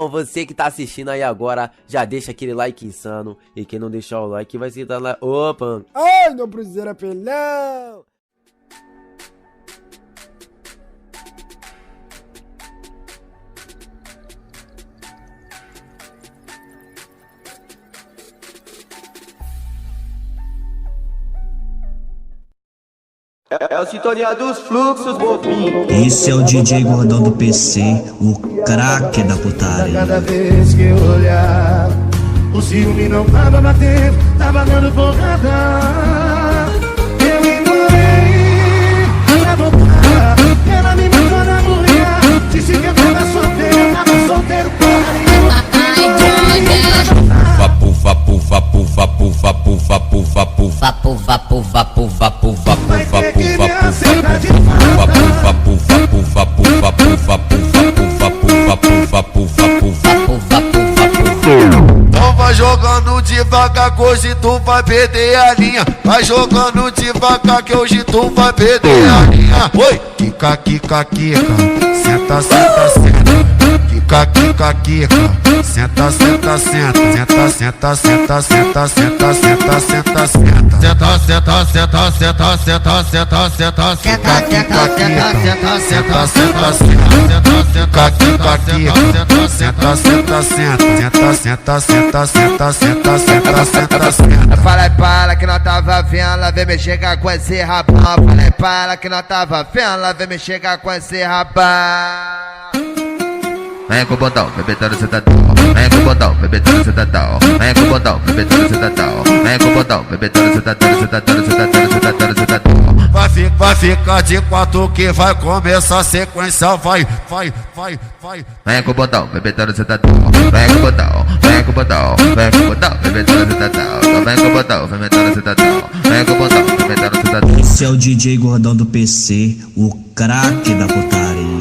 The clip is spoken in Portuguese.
Você que tá assistindo aí agora, já deixa aquele like insano. E quem não deixar o like vai se dar lá. Opa! Ai, não precisa apelão! É o Sintonia dos Fluxos, bobinho. Esse é o DJ Gordão do PC, o craque da putaria. Cada vez que eu olhar, o ciúme não tava batendo, tava dando porrada. Eu ignorei pra voltar, ela me matou na mulher. Disse que eu tava solteiro, porra nenhuma. Vapo, vapo, vapo, vapo, vapo, vapo, vapo, vapo, vapo, vapo, vapo, vapo, Vai ter que me aceitar de vapo, vapo, vapo, vapo, vapo, vapo, vapo, vapo, vapo, vapo, vapo. Então vai jogando devagar que hoje tu vai perder a linha. Vai jogando devagar que hoje tu vai perder a linha. Oi, quica, quica, quica, senta, senta, senta. Quica, quica, quica, senta, senta, senta. Senta, senta, senta, senta, senta, senta, senta, senta. Senta, senta, senta, senta, senta, senta, senta. Quica, quica, quica, senta, senta, senta. Quica, quica, quica, senta, senta, senta. Senta, senta, senta, senta, senta, senta, senta. Falei pra ela que nós tava vendo, ela vem me chegar com esse rabão. Falei pra ela que nós tava vendo, ela vem me chegar com esse rabão. Vem com o botão, bebetando cidadão. Vem com o botão, bebetando cidadão. Vem com o botão, bebetando cidadão. Vem com o botão, bebetando cidadão, cidadão. Vai ficar de quatro que vai começar a sequência. Vai. Vem com o botão, bebetando cidadão. Vem com o botão, vem com o botão. Vem com o botão, bebetando cidadão. Vem com o botão, bebetando cidadão. Vem com o botão, bebetando cidadão. Esse é o DJ Gordão do PC, o craque da putaria.